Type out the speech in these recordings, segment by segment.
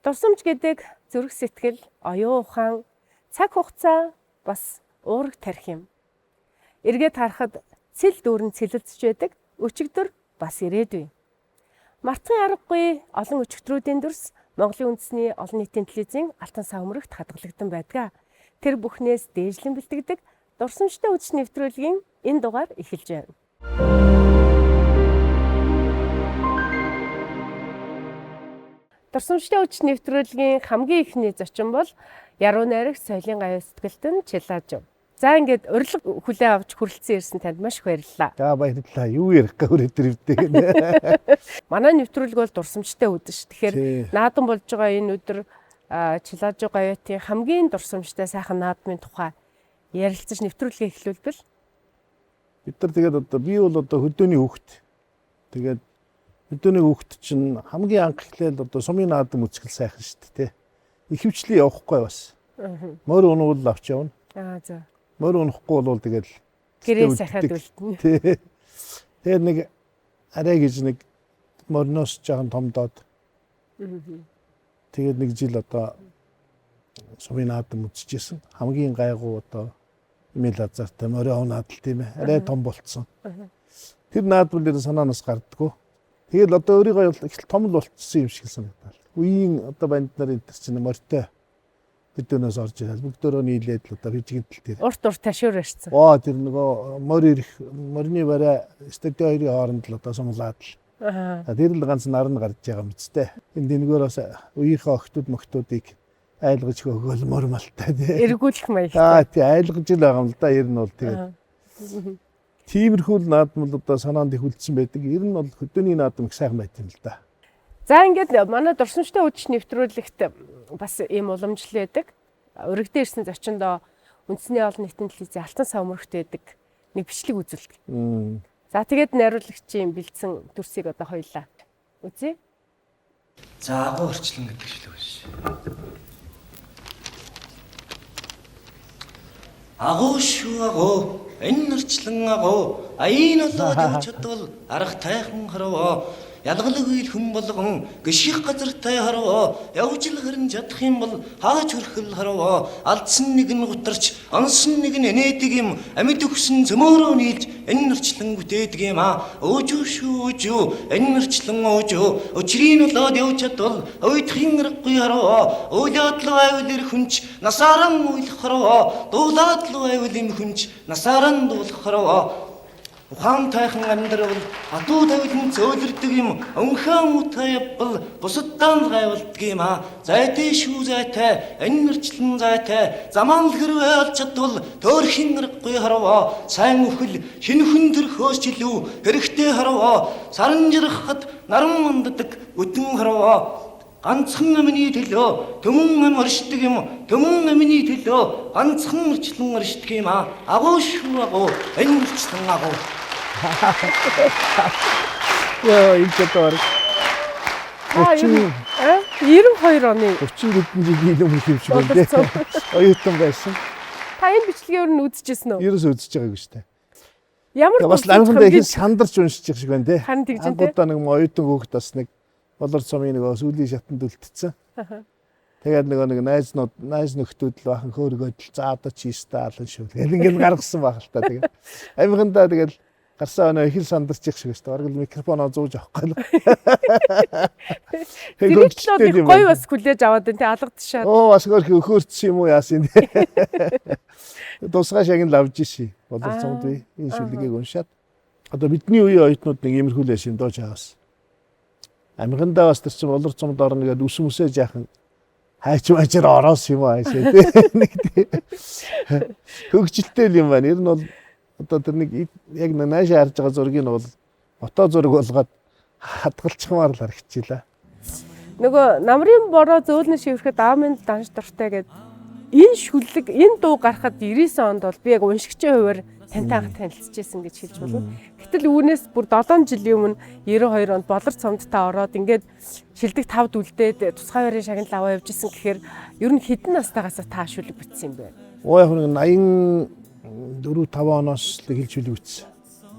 Дурсамж гэдэг зүрх сэтгэл, оюун ухаан, цаг хугацаа бас уураг тарих юм. Эргээд харахад цэл дүүрэн цэлэлцэж байдаг, өчигдөр бас ирээдүй. Мартахын аргагүй олон өчигдрүүдийн дүрс Монголын үндэсний олон нийтийн телевизийн Алтан сав өмнөгт хадгалагдсан байдаг. Тэр бүхнээс дээжлэн бэлтгэдэг дурсамжтай үдшийн нэвтрүүлгийн энэ дугаар эхэлж байна. Дурсамжтай үдшийн нэвтрүүлгийн хамгийн ихний зочин бол Яруу найрагч соёлын гавь сэтгэлтэн Чилаажив. За ингээд урилга хүлээн авч хүрэлцэн ирсэн танд маш их баярлалаа. За баярлалаа. Юу ярих гэвэл өдрөвдөө гэнэ. Манай нэвтрүүлэг бол дурсамжтай үдэш. Тэгэхээр наадан болж байгаа энэ өдөр Чилаажив гавьтын хамгийн дурсамжтай сайхан наадмын тухай ярилцаж нэвтрүүлгээ эхлүүлбэл бид нар тэгээд одоо би бол одоо хөдөөний хүүхэд. Тэгээд хөдөөний хүүхэд чинь хамгийн анх эхлээл одоо сумын наадам үзэхэл сайхан шүү дээ. Ихэвчлэн явахгүй бас. Морь унуул авч явна. За. Морь унахгүй бол тэгэл гэрээ сайхаад үлдэнэ. Тэгээд нэг арай гэж нэг морноос жоохон томдоод. Тэгээд нэг жил одоо сумын наадам үзчихсэн. Хамгийн гайгүй одоо имэйл азартай морь унаад л тийм ээ. Арай том болцсон. Тэр наадмын дээр санаанаас гардггүй. Тэгэл одоо өөрийгөө их том л болчихсон юм шиг санагдал. Үеийн одоо банд нарын энэ чинь морьтой хөдөөнөөс орж ирэл бүгдөө нийлээд л одоо хижигэнтэл дээр. Урт ташуур ирсэн. Тэр нөгөө морины барай стадио хоёрын хооронд л одоо сумлаад л. Тэр л ганц наран гарч байгаа юм зүтэй. Энэ дэнгүүрээс үеийнхээ охтууд мөхтүүдийг айлгаж өгөөл мор малтай тий. Эргүүлэх маягтай. Тий айлгаж л байгаа юм л да. Ер нь бол тэгээд. Тиймэрхүү наадам л одоо санаанд их үлдсэн байдаг. Ер нь бол хөдөөний наадам их сайхан байт юм л да. За ингээд манай дурсамжтай үдшийн нэвтрүүлэгт бас ийм уламжлал байдаг. Өргөдөө ирсэн зочиндоо үндэсний олон нийтийн телевизийн Алтан сав өмнөгт байдаг нэг бичлэг үзүүлдэг. За тэгээд найруулагчийн бэлдсэн дүрсийг одоо хоёлаа үзье. За агуу орчлон гэдэг шүү дээ. Агуу шүү агуу энэ нэрчлэн агуу аян болоод явж чадвал арга тайхан харав. Ялгалгүй хүн болгон гიშих газартай харав. Явж л харин чадах юм бол хаач хөрхөл харав. Алдсан нэг нь гутарч, онсон нэг нь энэдэг юм. Амьд өгсөн зөмөөрөө нийлж энэ нэрчлэн бүтээдэг юм аа. Өөжөө шүү өөжөө энэ нэрчлэн өөжөө. Өчрийн болоод явж чадвал уйдахын аргагүй харав. Өөлөөд л байвал ир хүнч насааран уйлах харав. Дуулаад л байвал им хүнч насааран дуулах харав. Ухаан тайхан амьдрал хатуу тавилан зөөлөрдөг юм. Өнхөн муутай явбал бусаддаа л гайвалдаг юм аа. Зайтай шүү зайтай энэ нэрчлэн зайтай заман л хэрвээ олж чадвал төөрхийн аргагүй харав. Сайн өхөл шинхэн төрхөөс ч илүү хэрэгтэй харав. Саран жирхад наран манддаг өтөн харав. Ганцхан амны төлөө төмөн ам оршдог юм. Төмөн амны төлөө ганцхан орчлон оршдог юм аа. Агуу шүү агуу энэ орчлон агуу. Яа энэ дээр 92 оны 30 хэдэн жилийн өмнө юм шиг байна. Оюутан байсан. Та энэ бичлэгээр нь үзчихсэн үү? Ерөөс үзэж байгаагүй шүү дээ. Ямар бас анхандаа их сандарч уншиж байгаа шиг байна те. Харин тэгж дээ. Анхудаа нэг оюутан хүүхэд бас нэг болор цомын нэг сүүлийн шатанд үлдсэн. Тэгээд нэг найз нөхдүүд л бахан хөөргөөд л за одоо чи стаалн шүү. Тэгэл ингээд гаргасан байх л та тэгээд. Аминдаа тэгэл гарсан өнөө их л сандарчих шиг шүү. Бараг л микрофоноо зууж авахгүй л. Тэгээд гоё бас хүлээж аваад энэ алгадшаа. Бас хөөрцсөн юм уу яасан тий. Тусгай шагнал авж иши. Болор цомд би энэ шүлгийг уншаад. Одоо бидний үеийн оюутнууд нэг иймэрхүү л шин дооч аваас. Аминдаа бас тэр чинь болор цомд орно гэдэг үс мүсээ жаахан хайч мачаар ороос юм аа шээ тий. Нэг тий. Хөгжилтэй юм байна. Ер нь бол одоо тэр нэг яг наашаа харж байгаа зургийг нь бол фото зураг болгоод хадгалчихмаар л харагчлаа. Нөгөө намрын бороо зөөлнө шиврэхэд аамын данш дуртай гэдэг энэ шүлэг энэ дуу гарахад 99 онд бол би яг уншигчийн хувьар тантай анх танилцчихсэн гэж хэлж болов. Гэтэл үүнээс бүр 7 жилийн өмнө 92 онд болор цомдтаа ороод ингээд шилдэг 5 дүлдээд тусгай байрын шагнал аваа явж исэн гэхээр ер нь хэдэн настайгаас та шүлэг бүтсэн юм бэ? Яг нэг 84-5 оноос л хэлж шүлэг бүтсэн.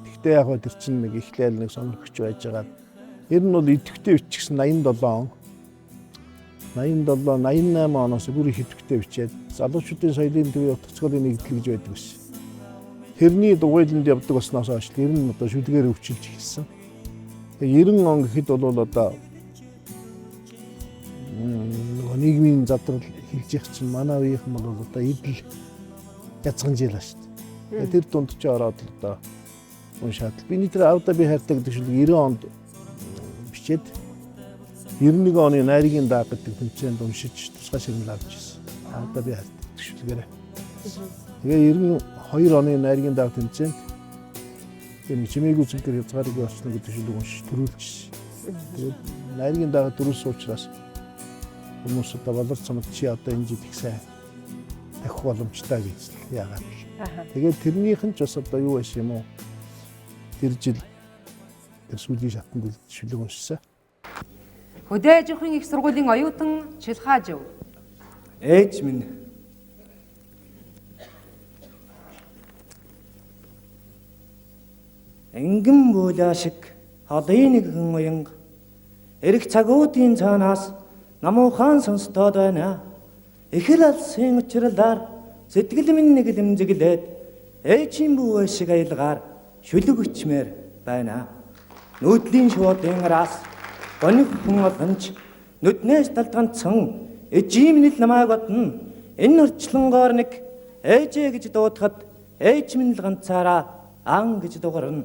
Гэхдээ яг тэр чинь нэг эхлээл нэг сонирхч байж байгаа. Ер нь бол идэвхтэй бичсэн 87 он. 87, 88 оноос бүр их хэвтэгтэй бичээд залуучуудын соёлын төвийн утгацгуулын нэгдэл гэж байдаг байсан. Тэрний дугуйланд явдаг болсноос хойш ер нь одоо шүлгээр өвчилж эхэлсэн. Тэгээ 90 он гэхэд бол одоо нийгмийн задрал хэлж явах чинь манай үеийнхэн бол одоо идэл язган жил шүү дээ. Тэр дунд ч ороод л одоо уншаад биний тэр авда би хайртай гэдэг шүлэг 90 онд бичээд 91 оны найргийн дааг гэдэг тэмцээнд уншиж тусгай ширмэл авч ирсэн. Авда би хайртай гэдэг шүлгээрээ. Тэгээ 92 оны найргийн дааг тэмцээнд энэ чимээгүй зүгтэр хязгаарыг олсон гэдэг шүлэг уншиж төрүүлчихсэн. Тэгээд найргийн дааг дөрүүлсэн учраас хүмүүс одоо болор цомог чи одоо энэ жил их сайн тавих боломжтой гэж яагаад. Тэгээд тэрнийх нь ч бас одоо юу байсан юм уу? Тэр жил тэр сүүлийн шатанд шүлэг уншсан. Хөдөө аж ахуйн их сургуулийн оюутан Шилхаажив. Ээж минь. Энгэн буулаа шиг холын нэгэн уянга эрэх цагуудын цаанаас намуухан сонсдоод байна. Ихэл алсын учирлаар сэтгэл минь нэглэмзэглээд ээжийн бүү шиг аялгаар шүлэг өчмээр байна. Нүүдлийн шуудын араас гониг хүн олонч нүднээс талдганцсан ээжимнэл намайг бодно. Энэ орчлонгоор нэг ээжээ гэж дуудахад ээж минь л ганцаараа ан гэж дугарна.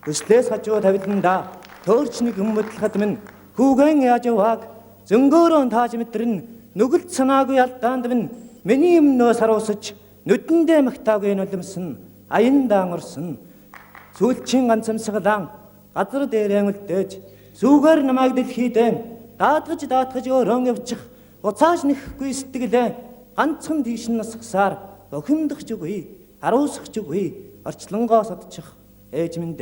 Өслөөс хажуу тавиланда төөрч нэг өмөдлөхад минь хүүгэн яаж явааг зөнгөөрөө тааж мэтрэн нүгэлт санаагүй алдаанд минь миний өмнөөс харуусаж нүдэндээ магтаагүй нулимсан аяндаа орсон. Сүүлчийн ганцамсгалан газар дээрээ үлдээж сүүгээр намайг дэлхийдээ даатгаж өрөн явчих уцааш нэхгүй сэтгэлээ ганцхан тийш насгасаар бохимдохч үгүй харуусах ч үгүй орчлонгоос одчих ээж минь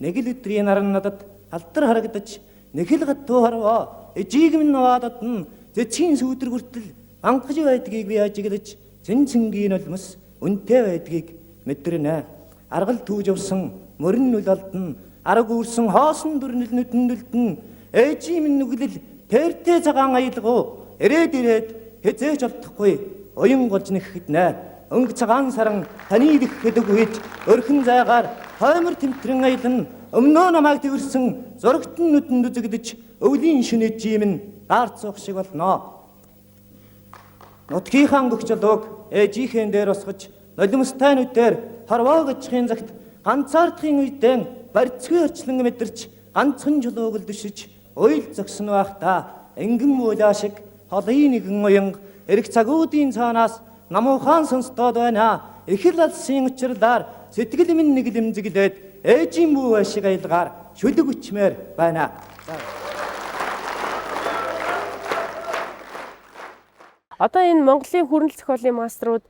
нэг л өдрийн наран надад алдар харагдаж нэг л гатуу харваа ээжийг минь наваадад нь зэцгийн сүүдэр хүртэл ангаж байдгийг би ажиглаж цэнцэнгийн нулимс үнтэй байдгийг мэдэрнэ. Аргал түүж явсан мөрөн нүл алдна арга үрсэн хоосон дүрнэл нүдэндэлдэн ээжийн минь нүглэл тэртээ цагаан аялгуу ирээд хязээж олдохгүй уян голж нэхэднэ. Өнгө цагаан саран таны ирэхэд үед өрхөн зайгаар хоймор тэмтрэн аялна өмнөө намайг тэрсэн зурагтэн нүдэнд үзэгдэж өвлийн шинэ жимэн гаарцуух шиг болно. Нутгийнхаа гөгчлөөг ээжийнхэн дээр усгаж нулимстай нүдээр хорвоо гажихын цагт ганцаардахын үедээ барьцгүй орчлон мэдэрч ганцхан жолоог л дэшиж уйл зогсон байх та энгэн муулаа шиг холын нэгэн уянга эрэх цагуудын цаанаас намуухан сонсдоод байна. Ихэл алсын учирлаар сэтгэл минь нэглэмзэглээд ээжийн бүү шиг аялгаар шүлэг өчмээр байна. Одоо энэ Монголын хүрнэл зохиолын маструуд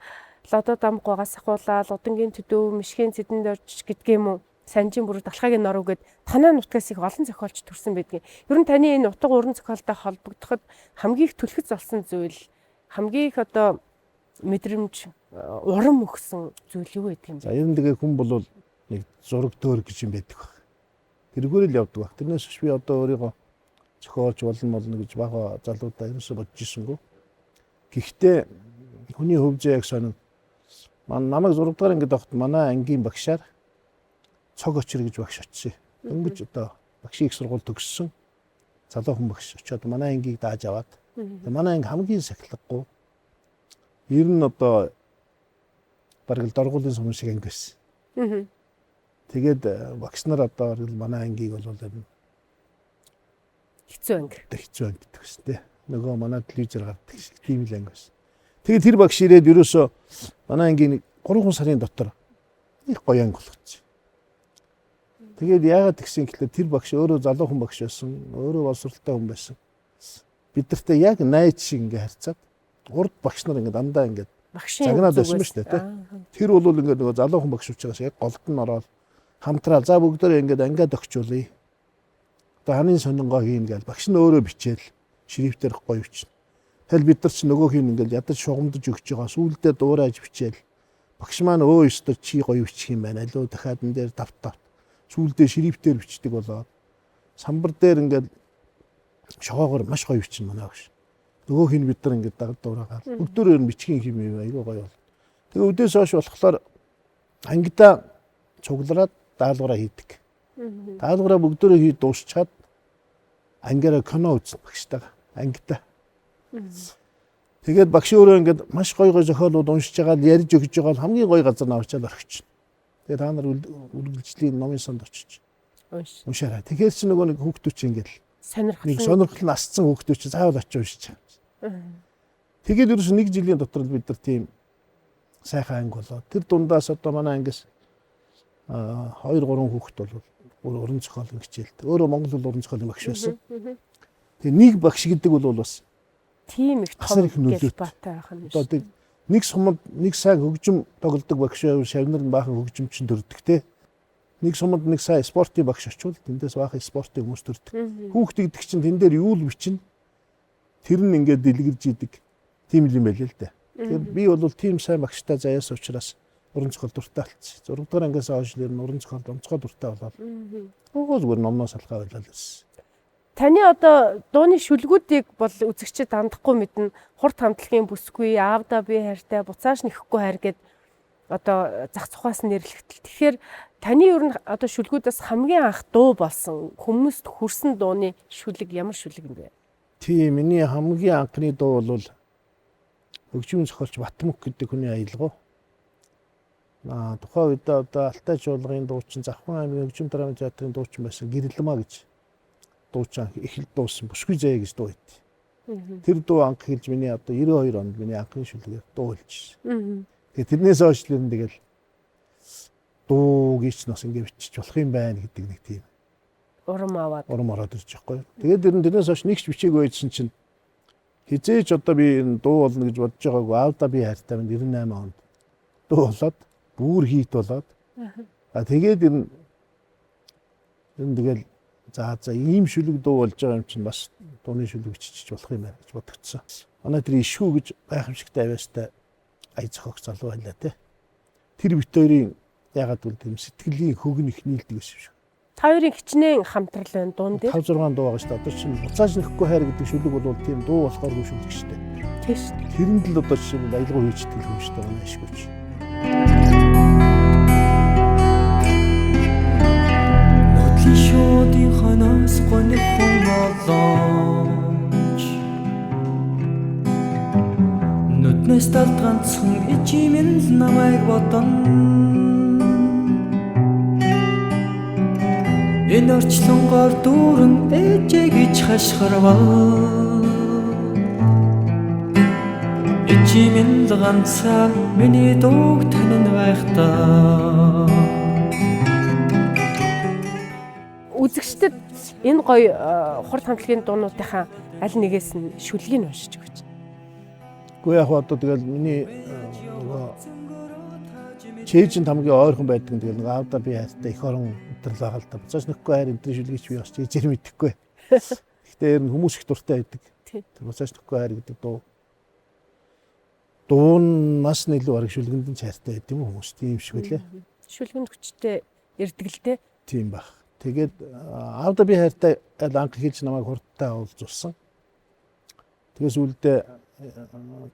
Лодо Дамгугаас ахуулаад Удангийн төдөө, Мишхийн цэдэнд орж гэдгийм үү? Санжийн бүрэг Далхаагийн норов гэд танай нутгаас их олон зохиолч төрсэн байдгийг. Ер нь таны энэ утга уран зохиолтой холбогдоход хамгийн их түлхэц болсон зүйл, хамгийн их одоо мэдрэмж урам өгсөн зүйл юу гэдэг юм бэ? За ер нь тэгээ хүн бол нэг зураг дөөр гэж юм байдаг баг. Тэргээр л явдаг баг. Тэрнээс биш би одоо өөрийгөө зохиолч болно гэж бага залуудаа ерөөсө бодож ирсэнгүй. Гэхдээ хүний хөвжөө яг сонин намайг 6 дахь ангид авахт манай ангийн багшаар цог очир гэж багш очив. Дөнгөж одоо багшийн их сургууль төгссөн залуу хүн багш очиод манай ангийг дааж аваад манай анги хамгийн сахилгагүй ер нь одоо бараг л доргуулын сум шиг анги байсан. Тэгээд багш нар одоо манай ангийг бол хэцүү анги. Хэцүү анги гэдэг гэсэн тий. Нөгөө манай телевизээр гардаг шиг тийм л анги байсан. Тэгээд тэр багш ирээд ерөөсөө манай ангийн 3 сарын дотор их гоё анги болгочих. Тэгээд яагаад гэсэн гэвэл тэр багш өөрөө залуу хүн багш байсан, өөрөө боловсралтай хүн байсан. Бидэртээ яг найз шиг ингээ харьцаад урд багш нар ингээ дандаа ингээ загнаад байсан шүү дээ тий. Тэр бол ингээ нөгөө залуу хүн багш учраас яг голд нь ороод хамтраа за бүгдөө ингээ ангиад өгчүүлээ. Одоо ханын сонингоо хийн гээл багш нь өөрөө бичээл шрифтээр гоё бичнэ. Тэгэл бид нар ч нөгөөх нь ингээл ядаж шугамдаж өгч байгаа сүүлдээ дуурайж бичээл. Багш маань өө ёстой чи гоё бичих юм байна. Алуу дахиад энэ дээр давтаа. Сүүлдээ шрифтээр бичдэг болоод самбар дээр ингээл шогоогоор маш гоё бичнэ манай багш. Нөгөөх нь бид нар ингээд дагуулгаад бүгдөө ер нь бичгийн хэмээ айгүй гоё бол. Тэгээ өдөөс хойш болохоор ангидаа цуглараад даалгавраа хийдэг. Даалгавраа бүгдөө хий дуусчаад ангиараа кино үзнэ багштайгаа ангидаа. Тэгээд багш өөрөө ингээд маш гоё зохиолууд уншиж байгаа ярьж өгч байгаа бол хамгийн гоё газар навчаад орхич. Тэгээд та нар үргэлжлэлийн номын санд очиж уншаарай. Тэгэхээр чи нөгөө нэг хүүхдүүд чи ингээд нэг сонирхол нь асцсан хүүхдүүд чи заавал очиж уншиж байгаа. Тэгээд ерөөс нэг жилийн дотор бид нар тийм сайхан анги болоо. Тэр дундаас одоо манай ангис 2-3 хүүхэд бол бүр уран зохиолын хичээлд. Өөрөө Монгол хэл уран зохиолын багш байсан. Тэгээ нэг багш гэдэг бол бас тийм их том гэл баатай байх нь. Одоо нэг сумд нэг сайн хөгжим тоглодог багш байвал шавнар нь баахан хөгжимчин төрдөг те. Нэг сумд нэг сайн спортын багш очвол тэндээс баахан спортын хүмүүс төрдөг. Хүүхд гэдэг чинь тэн дээр юу л бичнэ. Тэр нь ингээд дэлгэрж идэг. Тийм юм байл л дээ. Тэгэхээр би бол тийм сайн багштай заяас учраас уран зохиол дуртай болсон. 6 дугаар ангиас хойш л уран зохиол онцгой дуртай болоод. Уггүй зүгээр номноос алхаа байлаа л байсан. Таны одоо дууны шүлгүүдийг бол үзэгчид андахгүй мэднэ. Хурд хамтлагийн бүсгүй, аавда би хайртай, буцааш нэхэхгүй хайр гэд одоо зах цухаас нэрлэгдэл. Тэгэхээр таны ер нь одоо шүлгүүдээс хамгийн анх дуу болсон хүмүүст хүрсэн дууны шүлэг ямар шүлэг юм бэ? Тийм, миний хамгийн анхны дуу бол хөгжмийн зохиолч Батмүк гэдэг хүний аялгау. Тухайн үед одоо Алтай чуулгын дуучин, Завхан аймгийн хөгжим драмын театрын дуучин байсан Гэрэлмаа гэж дуучин эхэлд дуусан Бүсгүй заяа гэж дуу байт. Тэр дуу анх хэлж миний одоо 92 онд миний анхны шүлгээр дуу хэлжсэн. Тэгээ тэрнээс хойш л юм тэгэл дуу гэж нас ингэ бичиж болох юм байна гэдэг нэг тийм урам ороод ирж байхгүй. Тэгээд тэрнээс хойш нэгч бичээгүй байсан чинь хизээч одоо би энэ дуу болно гэж бодож байгаагүй. Аавда би хайртай байна 98 онд дуу болоод бүр хийт болоод тэгээд энэ тэгэл за ийм шүлэг дуу болж байгаа юм чинь бас дууны шүлэг бичиж болох юм байна гэж бодогдсон. Манай тэр ишгүү гэж гайхамшигтай авьяастай ая зохиогч залуу байлаа те. Тэр бит хоёрын ягаад гэвэл тийм сэтгэлийн хөг нь их нийлдэг байсан шүү. Та хоёрын хичнээн хамтрал байна дуун дээр. 5-6 дуу байгаа шүү дээ. Одоо чинь буцааж нэхгүй хайр гэдэг шүлэг бол тийм дуу болохоор хөө шүлэг шүү дээ. Тийм шүү дээ. Тэрэнд л одоо чинь аялгау хийж идэх юм шүү дээ манай ишгүүч. Нотлын шуудын ханаас гонхон болооч нүднээс талд ганцхан ичимэн л намайг бодон энэ орчлонгоор дүүрэн ээжээ гэж хашгирвал ичимэн л ганцаа миний дууг танин байхдаа Үзэгчдэд энэ гоё хурд хамтлагийн дуунуудынхаа аль нэгээс нь шүлгийг уншиж өгч. Гэхдээ яг одоо тэгэл миний чэйжин хамгийн ойрхон байдаг нь тэгэл аавда би хайртай их орон өдрөл байгаа л да. Буцааж нэхгүй хайр энэ шүлгийг би бас чэйжэр мэдэхгүй. Гэхдээ ер нь хүмүүс их дуртай байдаг. Тэр буцааж нэхгүй хайр гэдэг дуунаас нь илүү арга шүлгэнд нь хайртай байдаг юм хүмүүс тийм шиг үлээ. Шүлгэнд хүчтэй ярддаг л дээ. Тийм баг. Тэгээд аавда би хайртай анх хийж намайг хурдтай уулзуулсан. Тэгээс үлдээ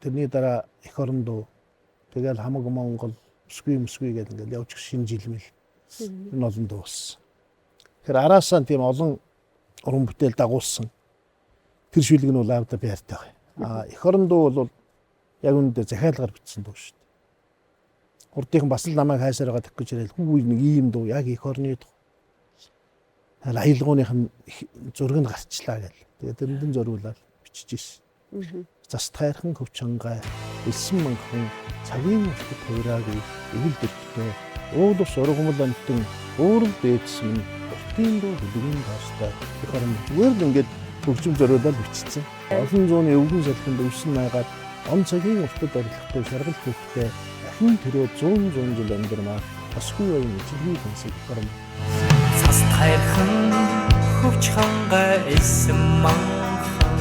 тэрний дараа их орон дуу тэгэл хамаг Монгол бүсгүй гэдэг ингээл явж шинэ жил мэл энэ олон дуу болсон. Тэгэхээр араасаа тийм олон уран бүтээл дагуулсан. Тэр шүлэг нь бол аавда би хайртай байна. Их орон дуу бол яг үүндээ захиалгаар бичсэн дуу шүү дээ. Хурдынхан бас л намайг хайсаар байгаа гэх гэж ярил хүү нэг ийм дуу яг их орны дуу. Аялгауных нь зураг нь гарчлаа гэл. Тэгээд тэрнэн зориулаад бичиж ирсэн. Зас тайрхан хөвчангай элсэн манхан цагийн уртад хуураагүй эгэл дөртөө уулус ургамал амтэн уурал дээдсэн уртын дуу бүлгийн таастай их орон зүгээр л ингээд хөгжим зориулаад бичсэн. Олон зууны өвгөн салхинд өвсөн найгаад он цагийн уртад орлохгүй шаргал хөвгтэй дахин төрөө 100 жил амьдрмаа басгүй юм ичгийн консеп их орон Зас тайрхан хөвч хангай элсэн манхан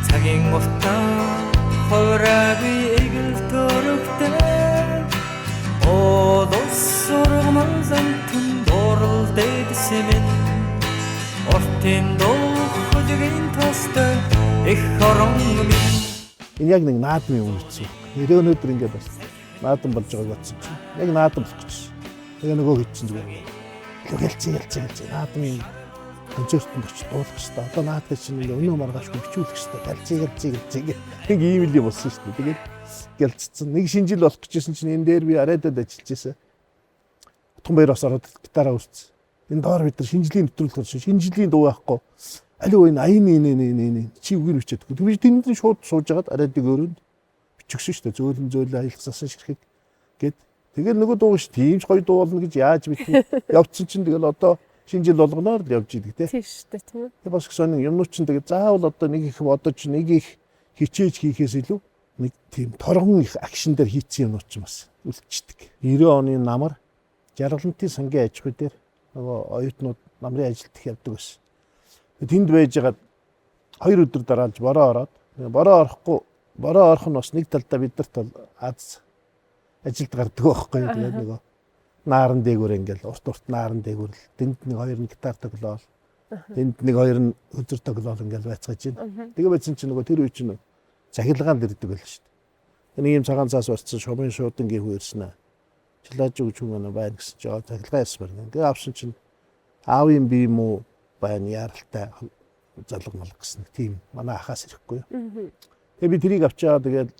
цагийн уртаа хуураагүй эгэл дөрөвтэй уулус ургамал амтэн дуурал дээдсэн уртын дуу бүлгийн таастай эх орон минь. Энэ яг нэг наадмын үн гэсэн. Нэрээ өнөөдөр ингээд бас наадам болж байгааг бодсон чинь яг наадам болох гэж. Тэгээ нөгөө хийчихсэн зүгээр. Хэлцээ наадмын концертанд очиж дуулах хэрэгтэй. Одоо наадмын чинь өнөө маргаашгүй бичүүлэх хэрэгтэй. Галзээ. Нэг ийм л юм болсон шүү дээ. Тэгээд гэлцсэн. Нэг шинэ жил болох гэжсэн чинь энэ дээр би арайдад ажиллаж байсан. Томбаяр бас ороод гитараа өрцсөн. Энэ доор бид нар шинжлэлийн нэвтрүүлэг хийж шинжлэлийн дуу байхгүй. Алуу энэ аян чи үгээр бичээд. Би тэнд шууд сууж агаад арайдыг өрөөнд бичгсэн шүү дээ. Зөөлөн аялгасасан ширхэг гэд. Тэгээд нөгөө дуу ш тиймч гоё дуу болно гэж яаж бичсэн. Явцсан чинь тэгэл одоо шинэ жил болгоноор л явж идэг те. Тийм шүү дээ тийм үү. Тэгээ бас гэсэн юмнууд чинь тэгээд заавал одоо нэг их бодож нэг их хичээж хийхээс илүү нэг тийм торгон их акшн дээр хийцэн юмнууд ч бас үлдчихдэг. 90 оны намар Жаргалантын сангийн аж ахуй дээр нөгөө оюутнууд намрын ажилд их явдаг байсан. Тэнд байжгаад 2 өдөр дараалж бороо ороод бороо орох нь бас нэг талдаа бидэрт бол аз ажилд гардаг байхгүй. Тэгээд нөгөө нааран дээгүүр ингээл урт нааран дээгүүр л тэнд нэг 2 гитар тоглоол. Тэнд нэг 2 өдөр тоглоол ингээл байцгааж байна. Тэгээ байсан чинь нөгөө тэр үе чинь захилгаанд ирдэг байл шүү дээ. Нэг юм цагаан цаас барьсан шумын шуудангийн хүү ирсэн аа. Чилааж өгч юм байна гэсэн чи захилгаа ярьсан байна. Тэгээ авсан чинь аавын бие юм уу байна яралтай залга малга гэсэн тийм манай ахаас ирэхгүй. Тэгээ би тэрийг авчаа тэгээд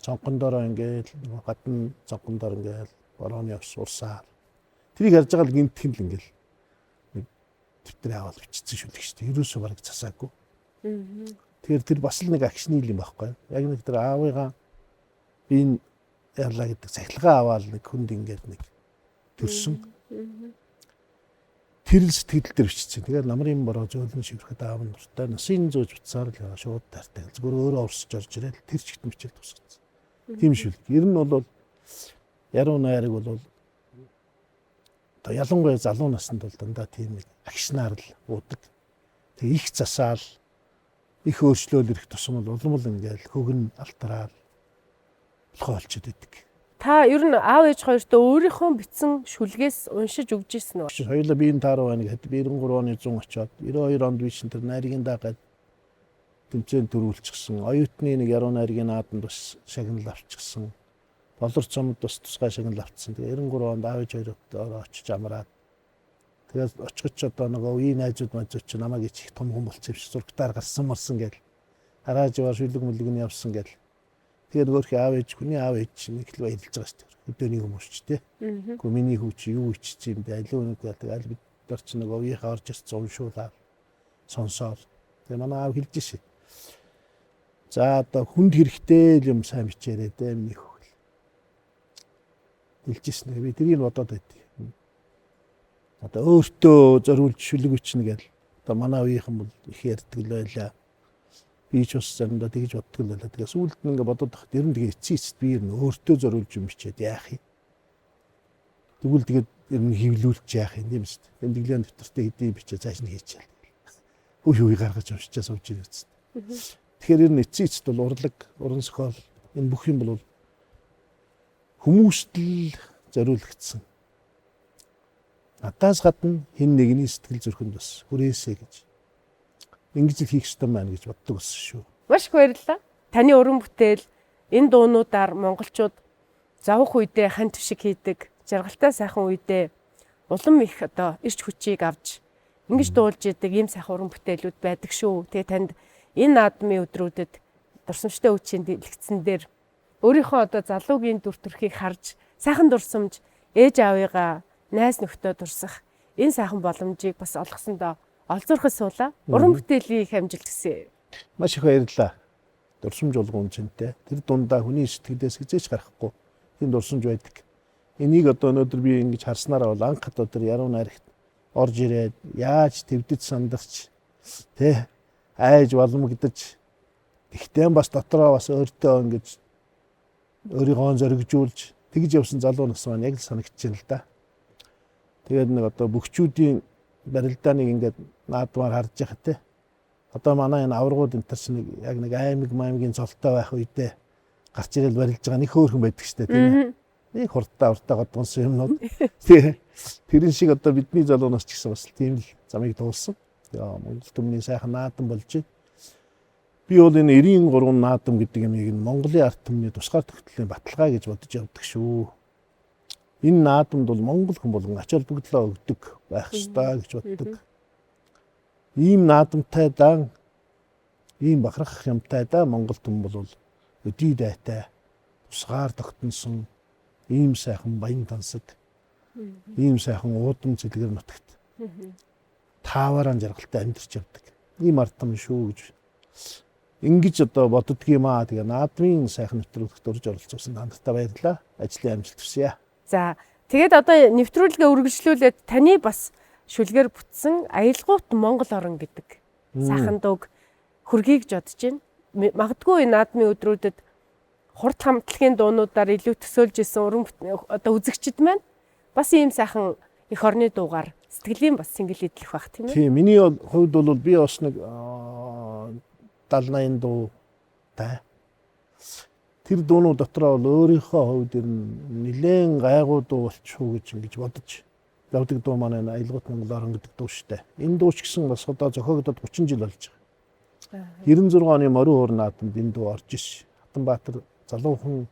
цонхон дороо ингээл гадна цонхон дор ингээл борооны ус урсаар тэрийг харж байгаа л гинтхэн л ингээл төвтрээ аваад бичсэн шүү дээ шүү дээ. Ерөөсөө бараг засаагүй. Тэгэхээр тэр бас л нэг акшны юм байхгүй. Яг нэг тэр аавыгаа би энэ ярлаа гэдэг цахилгаан аваад нэг хүнд ингээд нэг төрсөн. Тэр л сэтгэл дээр бичсэн. Тэгээд намрын бороо зөөлөн шиврэхэд аав нь дуртай насын зөөж бутсаар л шууд таартай. Зүгээр өөрөө урсж орж ирэл тэр чигт мичэл тусгацсан. Тийм шүү. Ер нь бол яруу найраг бол одоо ялангуяа залуу наснд бол дандаа тийм нэг агшнаар л уудаг. Тэг их засаал их өөрчлөлт ирэх тусам бол улам л ингээл хөгн алтраар болохоолчод идэг. Та ер нь аав ээж хоёртоо өөрийнхөө бичсэн шүлгээс уншиж өгч ирсэн үү? Хоёулаа биеийн тааруу байна гэхэд 93 оны 100 очоод 92 онд би чинь тэр найргийн дагаад тэмцээн төрүүлчихсэн. Оюутны нэг яруу найргийн нааданд бас шагнал авчихсан. Болор цомд бас тусгай шагнал авчихсан. Тэгээ 93 онд аав ээж хоёроо очиж амраад. Тэгээд очихч одоо нөгөө үеийн найзууд маань ч намайг их том хүн болчих юм шиг зургатаар гарсан марсан гэл. Харааж яваа шүлэг мүлэг нь явсан гэл. Тэгээд өөрхий аав ээж хүний аав ээж чинь их л баярлж байгаа шүү дээ. Өдөөний хүмүүс ч тий. Гэхдээ миний хүү чи юу ичсэн юм бэ? Алуу нэг гэдэг аль бид нар ч нөгөө үеийнхээ орж ирсэн уншуулаад сонсоод. Тэгээ манай аав хэлж шээ. За одоо хүнд хэрэгтэй юм сайн бичээрэй дээ миний хүү. Хэлжсэн. Би тэрийг бодоод байдгийг. Одоо өөртөө зориулж шүлэг бичнэ гэл. Одоо манай үеийнхэн бол их ярьдаг л байлаа. Би ч бас заримдаа тэгж боддог л байлаа. Тэгээ сүүлд нь ингээ бодоод тахт ер нь тэгээ эцсийд би өөртөө зориулж юм бичээд яах юм. Тэгвэл тэгээд ер нь хөвлүүлж яах юм тийм шүү дээ. Тэмдэглэлийн дэвтэртээ хэдий бичээ цааш нь хийчихэл. Үе гаргаж уншичаа сууж ирээ үст. Тэгэхээр ер нь эцсийд бол урлаг, уран зохиол энэ бүх юм бол хүмүүст л зориулагдсан. Надаас гадна хэн нэгний сэтгэл зүрхэнд бас хүрээсэй гэж ингэж л хийх ёстой байна гэж боддог байсан шүү. Маш их баярлалаа. Таны уран бүтээл энэ дуунуудаар монголчууд завх үедээ хан твшиг хийдэг, жаргалтай сайхан үедээ улам их одоо ирч хүчийг авч ингэж дуулж идэг ийм сайхан уран бүтээлүүд байдаг шүү. Тэгээ танд энэ наадмын өдрүүдэд дурсамжтай үчийн дэлгэцэн дээр өөрийнхөө одоо залуугийн дүр төрхийг харж сайхан дурсамж ээж аавыгаа найз нөхдөд дурсах энэ сайхан боломжийг бас олгосондоо олзуурхал суулаа. Уран бүтээлийн их амжилт хүсье. Маш их баярлалаа. Дурсамж болгоом чинтэй. Тэр дундаа хүний сэтгэлээс хизээч гарахгүй тийм дурсамж байдаг. Энийг одоо өнөөдөр би ингэж харснараа бол анх одоо тэр яруу найрагт орж ирээд яаж твдэд сандарч тэ айж боломгдож ихтэй бас дотроо бас өөртөө ингэж өөрийгөө зоригжуулж тэгж явсан залуу нас маань яг л санагдаж байна л да. Тэгээд нэг одоо бөхчүүдийн барилдааныг ингээд наадмаар харж яхад те. Одоо манай энэ аваргууд энэ төр чинь яг нэг аймгийн цолтой байх үедээ гарч ирэл барилж байгаа нэг хөөрхөн байдаг штэ тийм ээ. Нэг хурдтай годгонсон юмнууд. Тэрэн шиг одоо бидний залуунаас ч гэсэн бас тийм л замыг дуулсан. Тэгээ Монгол төмний сайхан наадам болж байна. Би бол энэ 93 наадам гэдэг юмыг Монголын ард түмний тусгаар тогтлын баталгаа гэж бодож явдаг шүү. Энэ наадамд бол монгол хүн болгон ач холбогдлоо өгдөг байх ёстой гэж боддог. Ийм наадамтай дан ийм бахархах юмтай да монгол түн бол өдий дайтай тусгаар тогтносон ийм сайхан баян тансаг ийм сайхан уудам цэлгэр нутагт тааваран жаргалтай амьдарч явдаг. Ийм ард түмэн шүү гэж ингэж одоо боддөг юм аа. Тэгээ наадмын сайхан нэвтрүүлэгт урьж оролцуулсан танартай баярлалаа. Ажлын амжилт хүсье. За тэгээд одоо нэвтрүүлгээ үргэлжлүүлээд таны бас шүлгээр бүтсэн аялгуут Монгол орн гэдэг сайхан дууг хөргий гэж бодож байна. Магадгүй энэ наадмын өдрүүдэд хурд хамтлагийн дуунуудаар илүү төсөөлж исэн одоо үзэгчд маань бас ийм сайхан эх орны дуугаар сэтгэлийн бас сэнгэл идэх байх тийм ээ. Тийм миний хувьд бол би бас нэг 70-80 дуу тай. Тэр дуунууд дотроо бол өөрийнхөө хувьд нэлээд гайгүй дуу болчихоо гэж ингэж бодож явдаг дуу маань аялгуут Монгол орн гэдэг дуу шүү дээ. Энэ дуу ч гэсэн бас одоо зохиогдоод 30 жил болж байгаа. 96 оны морин хуур наадамд энэ дуу орж иш. Хатанбаатар залуухан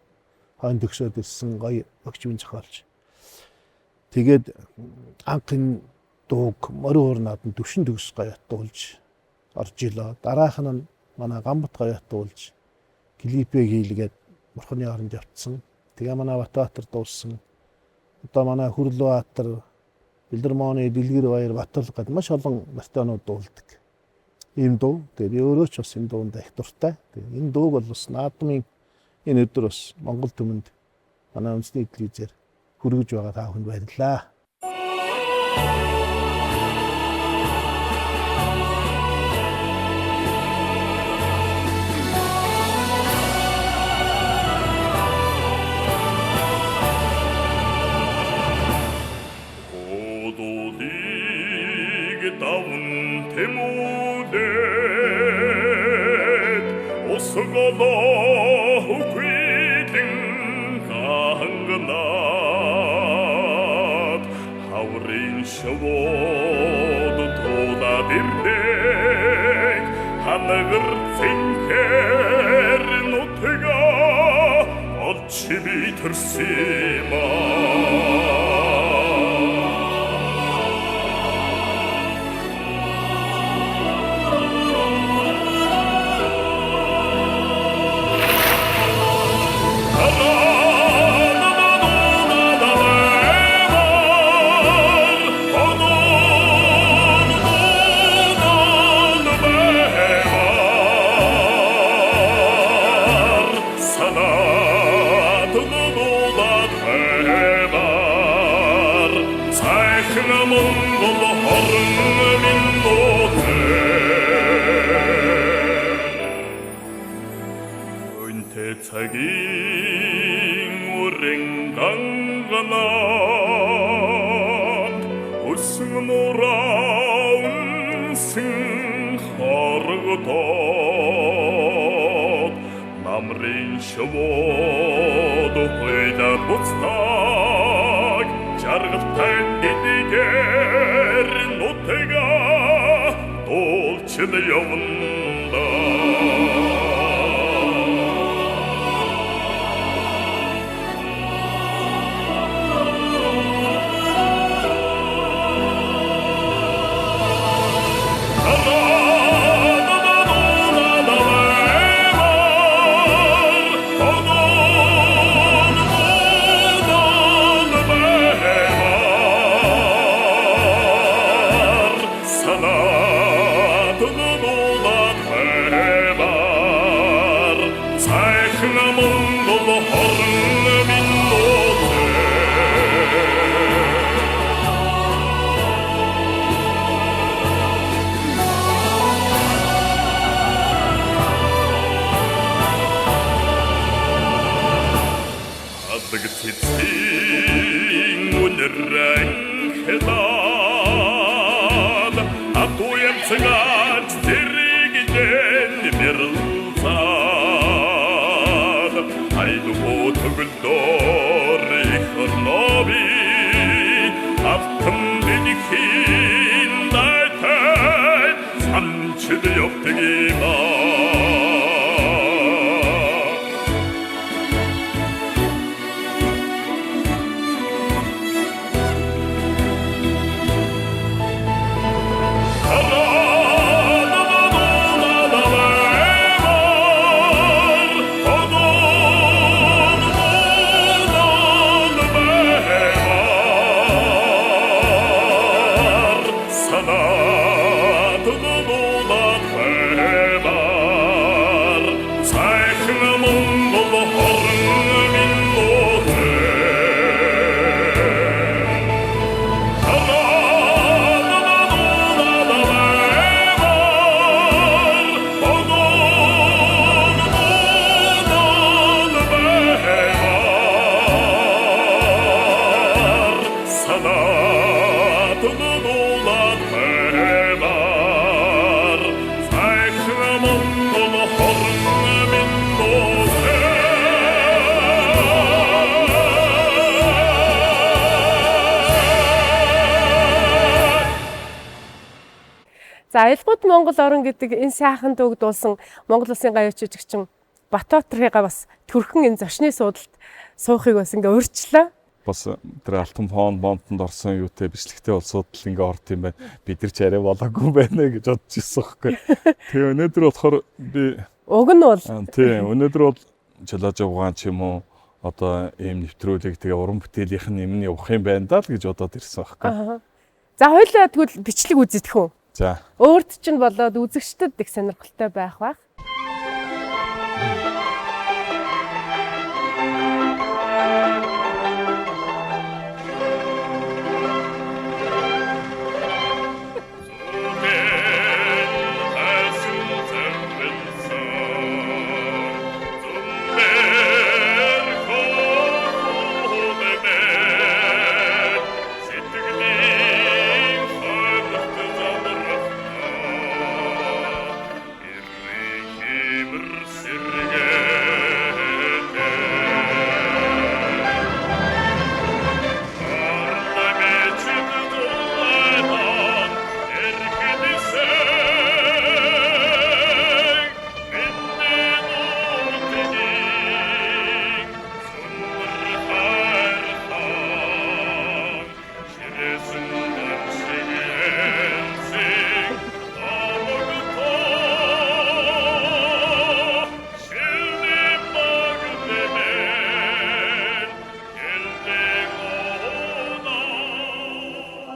хойно төгсөөд ирсэн гоё өгчвэн зохиолч. Тэгээд анхны дууг морин хуур наадамд төвшин төгс гоё дуулж орж илоо. Дараах нь манай Гамбат гоё дуулж клипээ хийлгээд бурхны оронд явцсан. Тэгээ манай Батбаатар дууссан. Одоо манай Хүрлбаатар, Бэлдэрмооны Дэлгэр баяр, Батал гэд маш олон мартаанууд дуулдаг. Ийм дуу. Тэгээ би өөрөө ч бас энэ дуунд их дуртай. Тэгээ энэ дууг бол бас наадмын энэ өдөр бас Монгол түмэнд манай үндэсний телевизээр хүргэж байгаа та бүхэнд баярлалаа. Samtidig opp til За Аялгууд Монгол орон гэдэг энэ сайхан дууг дуулсан Монгол Улсын гаяа жүжигчин Батбаатарыгаа бас төрхөн энэ зочны суудалд суухыг бас ингээ урьдчилаа. Бас тэр алтан фон бомтонд орсон юутэй бичлэгтэй улсууд л ингээ орд юм байна. Бид нар ч арай болоогүй байна гэж бодож ирсэн байхгүй. Тэгээ өнөөдөр болохоор би Уг нь бол тийм өнөөдөр бол Чулааж угаан ч юм уу одоо ийм нэвтрүүлэг тэгээ уран бүтээлийнх нь юм явах юм байна даа л гэж бодоод ирсэн байхгүй. За хоёлаа тэгвэл бичлэг үзэгдэх үү? За. Өөрт чинь болоод үзэгчдэд их сонирхолтой байх бах.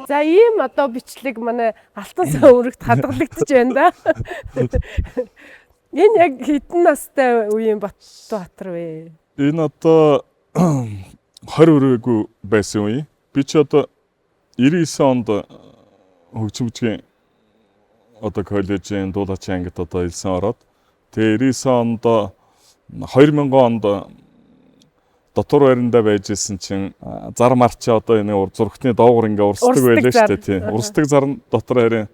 За ийм одоо бичлэг манай Алтан сан өргөд хадгалагдаж байна да. Энэ яг хэдэн настай үеийн Батбаатар вэ? Энэ одоо 20 өрөөгүй байсан үе. Би ч одоо 99 онд хөгжимчгийн одоо коллежийн дуулаачийн ангид одоо илсэн ороод тэгээ 99 онд 2000 онд дотор байранда байж исэн чинь зар марч одоо энэ зургтны доогуур ингээ урсдаг байлаа шүү дээ тийм. Урсдаг зар дотор харин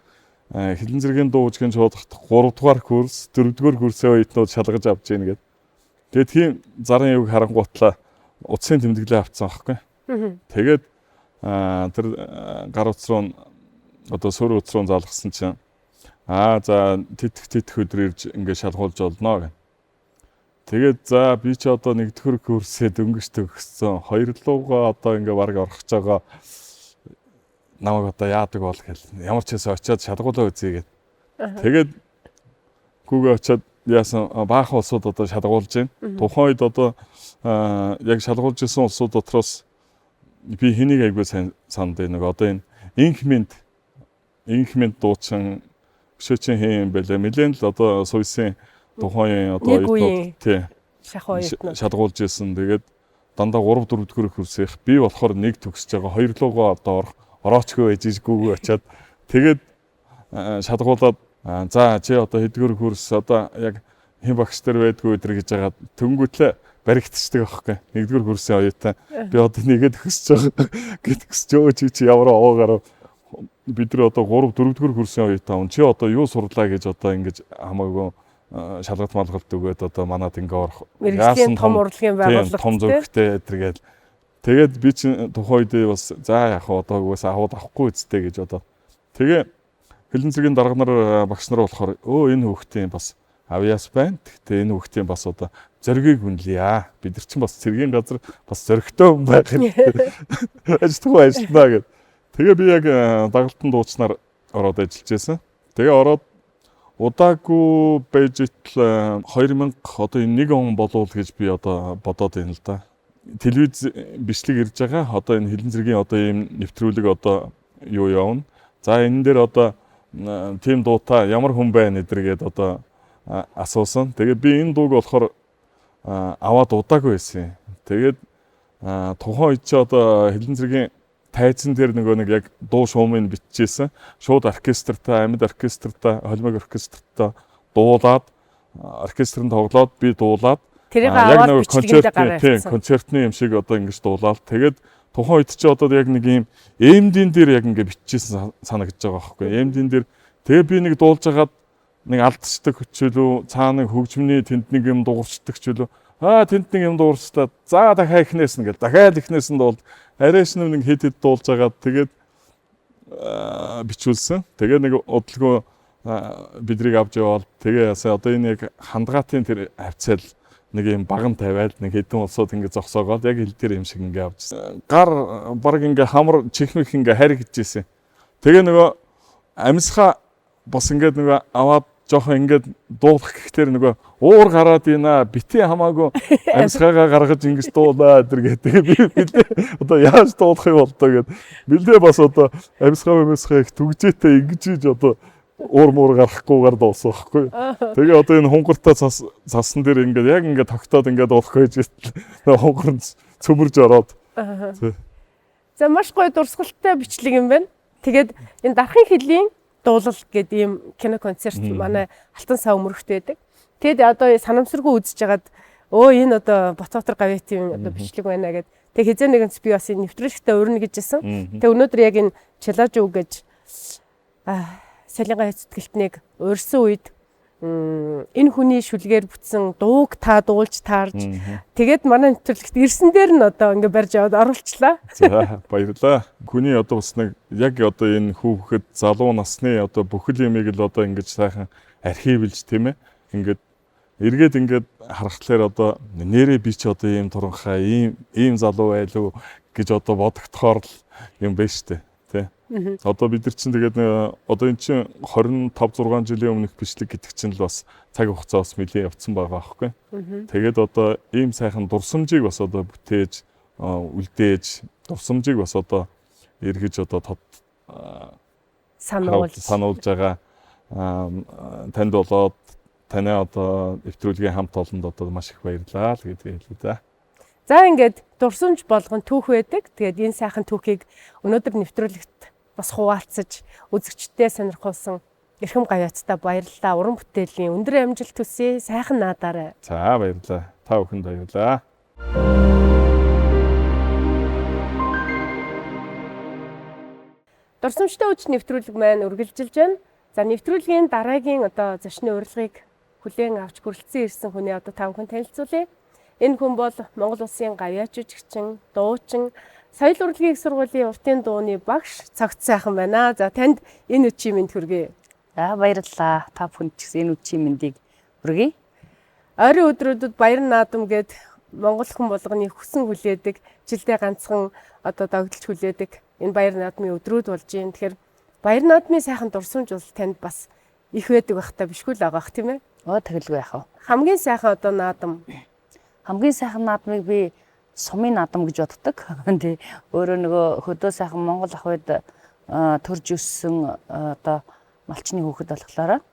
хилэн зэргийн дуу хөгжмийн шуудахт 3 дугаар курс 4 дугаар курсын оюутнууд шалгаж авч ийн гэдэг. Тэгээд тийм зарын юг харангуутлаа утсын тэмдэглээ авцсан аахгүй. Тэгээд тэр гар утас руу одоо сөр утас руу залгасан чинь за тэтгэх өдөр ирж ингээ шалгуулж олно гэх. Тэгээд за би ч одоо 1-р курсэд өнгөж төгссөн. 2-луугаа одоо ингээ бараг орох гэж байгаа. Намайг одоо яадаг бол гэл. Ямар ч хэсэ очиад шалгуулаа үзье гэд. Тэгээд гүүгээ очиад яасан баахан улсууд одоо шалгуулж байна. Тухайн үед одоо яг шалгуулж исэн улсууд дотроос би хэнийг айгүй сайн санд нэг одоо энэ инхмент дуучин бишээчин хэм бэлээ. Нэлээд л одоо суйсын тухайн одоо оюутнууд тий шалгуулж исэн. Тэгээд дандаа 3-4 дэх курсийнх би болохоор нэг төгсөж байгаа 2-луугаа одоо ороочгүй байж гүүгээ очиад тэгээд шалгуулаад за чи одоо хэдгээр курс одоо яг хэн багш нар байдгүй өдр гэж байгаа төнгөтлөө баригдчихдаг аахгүй. 1-р курсын оюутан би одоо нэгэд төгсөж байгаа гэтгсчөө чи ямар овоогаар бид нар одоо 3-4 курсын оюутан чи одоо юу сурлаа гэж одоо ингэж хамаагүй шалгалт малгалт өгөөд одоо манад ингээ орох яасан том урлагийн байгууллага том зөвхтэй тэргээл тэгээд би чинь тухайн үед бас за яг одоо угаасаа аваад авахгүй үсттэй гэж одоо тэгээ хилэн зэргийн дарга нар багш нар болохоор энэ хүүхдийн бас авьяас байна. Гэхдээ энэ хүүхдийн бас одоо зоригийг үнэлье. Бид нар чинь бас цэргийн газар бас зоригтой хүн байх юм. Ажиллахгүй ажиллана гэд. Тэгээ би яг дагалдан дуучнаар ороод ажиллаж байсан. Тэгээ ороод удаагүй байж итл 2000 одоо энэ 1 он болов гэж би одоо бодоод байна л да. Телевиз бичлэг ирж байгаа. Одоо энэ хилэн зэргийн одоо ийм нэвтрүүлэг одоо юу явна. За энэ дээр одоо тийм дуутай ямар хүн байна эдэргээд одоо асуусан. Тэгээд би энэ дууг болохоор аваад удаагүй байсан. Тэгээд тухайн үед чи одоо хилэн зэргийн тайзан дээр нэг яг дуу шуумыг биччихсэн. Шууд оркестртай, амьд оркестртай, холимог оркестртай дуулаад оркестрын тоглоод би дуулаад яг нэг концертны юм шиг одоо ингэж дуулаад тэгээд тухайн үед чи одоо яг нэг юм эмдийн дээр яг ингэ биччихсэн санагдаж байгаа байхгүй. Эмдийн дээр тэгээ би нэг дуулж хагаад нэг алдчихдаг хүчилүү цаана хөгжмөний тэнд нэг юм дуурчдаг хүчилүү тэнд нэг юм дуурчлаа за дахиад ихнээс нь гэл дахиад ихнээс нь дуулд арайш нэг хэд дуулж хагаад тэгээд бичүүлсэн. Тэгээ нэг удалгүй бидрийг авч яваад тэгээ ясаа одоо энэ яг хандгаатын тэр авцал нэг юм баган тавиад нэг хэдэн улсууд ингээ зогсоогоод яг хил дээр юм шиг ингээ авчихсан. Гар баг ингээ хамар чихмэх ингээ харигдчихсэн. Тэгээ нөгөө амьсгаа бас ингээд нөгөө аваад жоохон ингээд дуулах гэхтэр нөгөө уур гараад ийна бити хамаагүй амьсгаагаа гаргаж ингэж дуулаа гэдэг. Тэгээ би одоо яаж дуулах юм бол тоо гэд бэлдээ бас одоо амьсгааг түгжээтэй ингэж ийж одоо уур муур гарахгүйгээр дуулсан байхгүй. Тэгээ одоо энэ хунгартаа цасан дээр ингээд яг ингээд тогтоод ингээд дуулах гэж хунгар нь цөмөрж ороод. За маш гоё дурсгалтай бичлэг юм байна. Тэгээд энэ дарахын хилийн дуулал гэдэг ийм кино концерт манай Алтан сав өмөрөгт байдаг. Тэгэд одоо санамсаргүй үзэж хагаад энэ одоо Ботбаатар гавьяатын одоо бичлэг байна гэд. Тэг хизээ нэгэнц би бас энэ нэвтрүүлэгтээ урьна гэжсэн. Тэг өнөөдөр яг энэ Челажуу гэж Солингаа хэцэтгэлтнийг урьсан үед энэ хүний шүлгээр бүтсэн дууг та дуулж таарж тэгээд манай нэвтрүүлэгт ирсэн дээр нь одоо ингээ барьж яваад оруулчлаа. За баярлалаа. Хүний одоо бас нэг яг одоо энэ хүүхэд залуу насны одоо бүхэл юмыг л одоо ингэж сайхан архивлж тийм ээ. Ингээд эргээд ингээд харахтлаар одоо нэрээ би ч одоо ийм туранхаа ийм залуу байлуу гэж одоо бодогдохоор л юм байна штэ. Одоо бид нар чинь тэгээд одоо эн чинь 25-6 жилийн өмнөх бичлэг гэдэг чинь л бас цаг хугацаа бас нэлээд явцсан байгаа байхгүй. Тэгээд одоо ийм сайхан дурсамжийг бас одоо бүтээж үлдээж дурсамжийг бас одоо эргэж одоо сануулж байгаа танд болоод таны одоо нэвтрүүлгийн хамт олонд одоо маш их баярлалаа л гэдгийг хэлье да. За ингээд дурсамж болгон түүх байдаг. Тэгээд энэ сайхан түүхийг өнөөдөр нэвтрүүлэгт бас хуваалцаж үзэгчдээ сонирхуулсан Эрхэм гавьяаттай баярлалаа. Уран бүтээлийн өндөр амжилт хүсье. Сайхан наадаарай. За баярлалаа. Та бүхэнд баярлалаа. Дурсамжтай үуч нэвтрүүлэг маань үргэлжилж байна. За нэвтрүүлгийн дараагийн одоо зочны урилгыг хүлээн авч хүрэлцэн ирсэн хүний одоо та бүхэн танилцуулъя. Энэ хүн бол Монгол Улсын гавьяа жүжигчин, дуучин, соёл урлагийн их сургуулийн уртын дууны багш Цогц сайхан байна. За танд энэ үчийн мэнд хүргэе. За баярлалаа. Та бүхэнд ч гэсэн энэ үчийн мэндийг хүргэе. Ойрын өдрүүдэд баяр наадам гээд Монгол хүн болгоны хүсэн хүлээдэг, жилдээ ганцхан одоо догдолж хүлээдэг энэ баяр наадмын өдрүүд болж юм. Тэгэхээр баяр наадмын сайхан дурсамж бол танд бас их байдаг байх та бишгүй л байгаах тийм ээ. Тэгэлгүй яах вэ? Хамгийн сайхан одоо наадам. Хамгийн сайхан наадмыг би сумын наадам гэж боддог. Тий. Өөрөө нөгөө хөдөө сайхан Монгол ах үед төрж өссөн одоо малчны хүүхэд болохоор.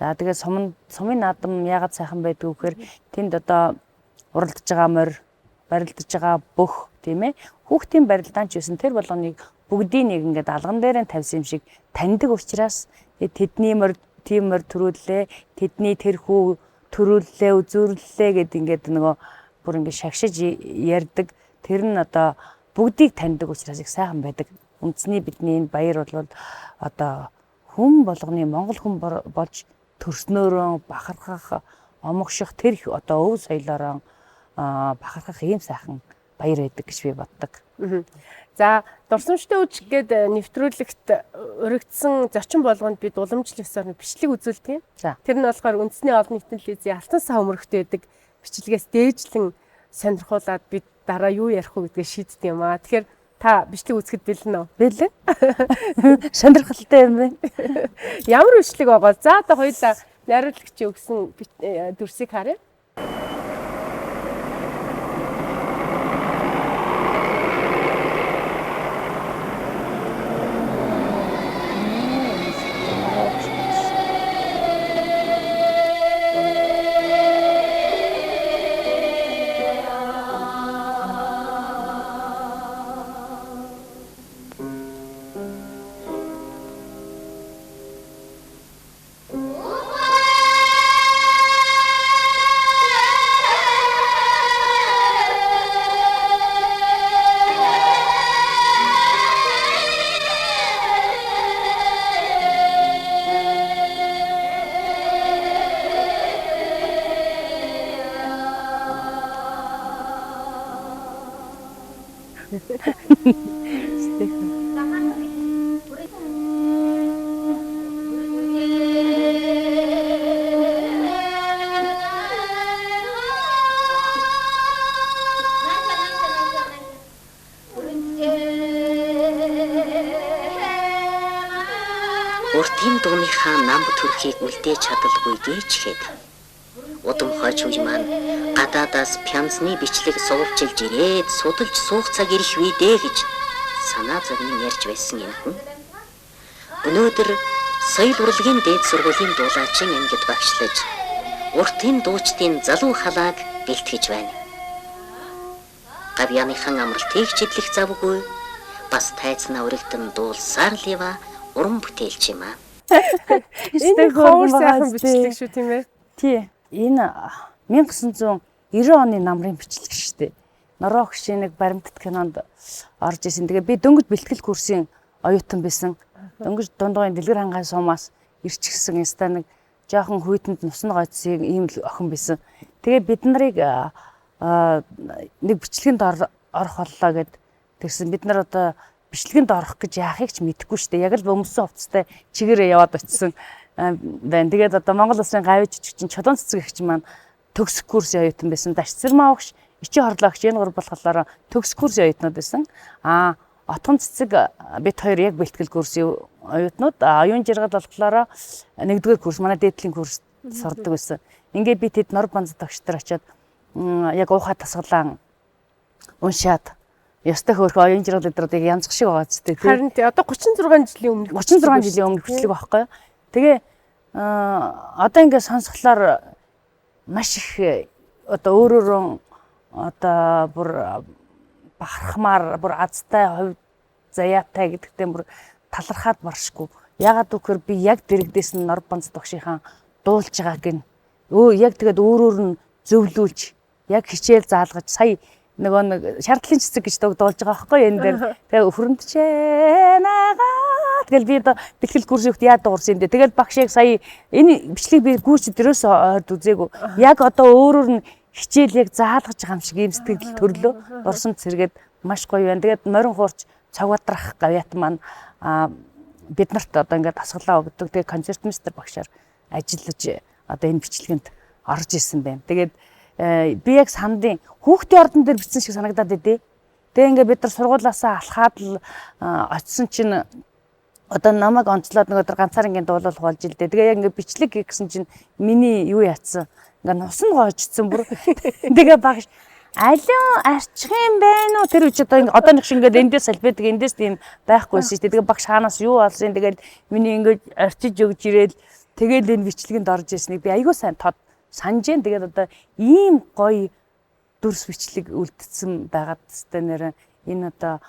За тэгээ сумын наадам яагаад сайхан байдг вэ гэхээр тэнд одоо уралдаж байгаа морь, барилдаж байгаа бүх тийм ээ. Хүүхдийн барилдаан ч байсан тэр болгоныг бүгдийг нэг ингээд алган дээр нь тавьсан юм шиг таньдаг учраас тэдний морь тийм морь төрүүллээ, тэдний тэр хүү төрүүллээ, үзүүрлээ гэд ингээд нөгөө бүр ингээд шагшиж ярьдаг. Тэр нь одоо бүгдийг таньдаг учраас их сайхан байдаг. Үндсний бидний энэ баяр бол одоо хүн болгоны Монгол хүн болж төрснөөрөө бахархах, омогших тэр одоо өв соёлоороо бахархах ийм сайхан баяр байдаг гэж би боддог. За дурсамжтай үуч гээд нэвтрүүлэгт өргөдсөн зочин болгонд бид уламжлал ёсоор бичлэг үзүүлдэг юм. Тэр нь болохоор үндэсний олон нийтийн телевизийн Алтан сав өмөрөгт байдаг бичлэгээс дээжлэн сонирхуулаад бид дараа юу ярих вэ гэдгээ шийддэг юм аа. Тэгэхээр та бичлэг үзэхэд бэлэн үү? Бэлэн. Сонирхолтой юм байна. Ямар бичлэг байгаа? За одоо хоёулаа найруулагчийн өгсөн дүрсийг харъя. Уртын дууныхаа намб төрхийг үлдээж чадалгүй гээчгээд удам хойч үе маань гадаадаас пянзны бичлэг суулжилж ирээд судалж суух цаг ирэх үе дээ гэж санаа зовнин ярьж байсан юм хүн. Өнөөдөр соёл урлагийн дээд сургуулийн дуулаачийн ангид багшлаж уртын дуучдын залуу халааг бэлтгэж байна. Гавьяаныхан амралтыг чиглэх завгүй бас тайзнаа өргөдөн дуулсаар лива уран бүтээлч юм аа. Энэ ховор сайхан бичлэг шүү тийм ээ. Тий. Энэ 1990 оны намрын бичлэг шүү дээ. Нороо гişээ нэг баримтат кинонд орж исэн. Тэгээ би дөнгөж бэлтгэл курсын оюутан байсан. Дөнгөж дундгойн дэлгэр хангаан сумаас ирчихсэн яста нэг жоохон хүйтэнд нусны гойцсыг ийм л охин байсан. Тэгээ бид нарыг нэг бичлэгэнд орох боллоо гэд тэгсэн. Бид нар одоо бичлэгэнд орох гэж яахыг ч мэдэхгүй шүү дээ. Яг л өмсөн хувцастай чигээрээ яваад очисон байна. Тэгээд одоо Монгол Улсын гавь жижигчин чулуун цэцэг эгч маань төгсөх курсын оюутан байсан. Дашцэрмаа багш, ичи хорлогч энэ гур болохоор төгсөх курсын оюутнууд байсан. Отгон цэцэг бид хоёр яг бэлтгэл курсын оюутнууд, оюун жаргал болохоор нэгдүгээр курс манай дээдлийн курс сурдаг байсан. Ингээ би тэд нор банз тогтчдор очиод яг уухай тасгалаан уншаад ёстой хөөрхөн оюун жаргал өдрүүдийг янзх шиг байгаа ч тийм. Харин тий одоо 36 жилийн өмнө 36 жилийн өмнө бичлэг байхгүй юу. Тэгээ одоо ингээ сонсглоор маш их одоо өөрөөрөө одоо бүр бахархмаар бүр азтай хувь заяатай гэдэгтээ бүр талархаад маршгүй. Ягаад гэвэл би яг дэрэгдээс нь нор банз тогшийнхаа дуулж байгааг нь яг тэгээд өөрөөр нь зөвлүүлж яг хичээл заалгаж сая нөгөө нэг шаардлын цэцэг гэж дуулж байгаа байхгүй энэ дээр тэгээ өхрөмтчээ нагаа тэгэл би одоо бэлтгэл курсын хөлт яад дуурсан юм дээ тэгэл багш яг сая энэ бичлэг би гүйч дөрөөс ойд үзээгүй яг одоо өөрөөр нь хичээл яг заалгаж байгаа юм шиг юм сэтгэл төрлөө урсамт сэргээд маш гоё байна. Тэгээд морин хуурч цавгадрах гавьяат маань бид нарт одоо ингээд асгалаа өгдөг. Тэгээд концертмейстер багшаар ажиллаж одоо энэ бичлэгэнд орж исэн байна. Тэгээд би яг сандын хүүхдийн ордон дээр бичсэн шиг санагдаад байдээ. Тэгээ ингээд бид нар сургуулаасаа алхаад л очисон чинь одоо намайг онцлоод нөгөө ганцаар ингээд дуулах болж илдээ. Тэгээ яг ингээд бичлэг гэсэн чинь миний юу яатсан ингээд нусан гоожцсан бүр. Тэгээ багш алиу арчих юм байна уу тэр үуч одоо нэг шиг ингээд эндээс албадаг эндээс тийм байхгүйсэн шүү дээ. Тэгээ багш хаанаас юу болсон тэгэл миний ингээд арчиж өгж ирээл тэгэл энэ бичлэгэнд орж ирснийг би айгүй сайн тод санаж байна. Тэгээд одоо ийм гоё дүрс бичлэг үлдсэн байгаад тест нэр энэ одоо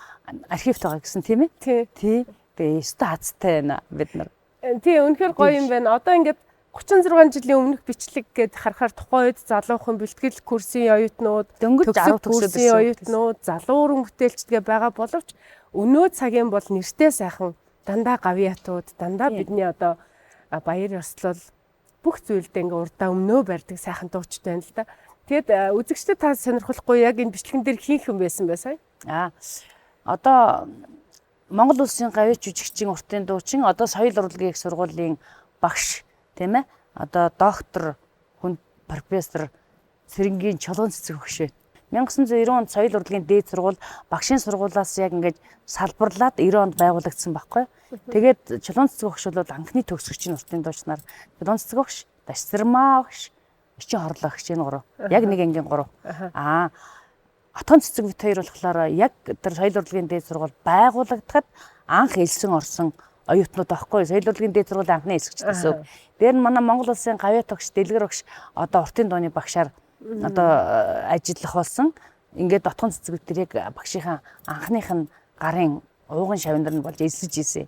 архивт байгаа гэсэн тийм ээ. Тий. Тэгээ өстө хацтай байна бид нар. Тий үнэхээр гоё юм байна. Одоо ингээд 36 жилийн өмнөх бичлэг гэд харахаар тухайн үед залуухан бэлтгэл курсын оюутнууд, дөнгөж 10 курсын оюутнууд, залуу уран бүтээлчдгээ байгаа боловч өнөө цагийн бол нэртэй сайхан дандаа гавьяатууд, дандаа бидний одоо баяр ёслол бүх зүйлдээ ингээ урдаа өмнөө барьдаг сайхан дуучид байна л да. Тэгэд үзэгчдэд та сонирхолгүй яг энэ бичлэгэн дээр хин хэн байсан бэ сая? Одоо Монгол Улсын гавьяа жүжигчин уртын дуучин одоо соёл урлагийн их сургуулийн багш тийм ээ. Одоо доктор хүн профессор Цэрэнгийн чулуун цэцэг өгшөө. 1990 онд соёл урлагийн дээд сургууль багшийн сургуулиас яг ингээд салбарлаад 90 онд байгуулагдсан байхгүй. Тэгээд чулуун цэцэг өгш бол анхны төгсөгчийн уртын дуучнаар чулуун цэцэг өгш, дашцэрмаа өгш, ичи хорлогч энэ гурав. Яг нэг ангийн гурав. Отгон цэцэг бит хоёр болохоор яг тэр соёл урлагийн дээд сургууль байгуулагдахад анх элсэн орсон оюутнууд байхгүй. Соёл урлагийн дээд сургуулийн анхны элсэгч гэсэн. Дээр нь манай Монгол Улсын гавьяа тогш, дэлгэр огш одоо уртын дууны багшаар одоо ажиллах болсон. Ингээд отгон цэцэг бит яг багшийнхаа анхных нь гарын ууган шавндар нь болж элсэж ийсэн.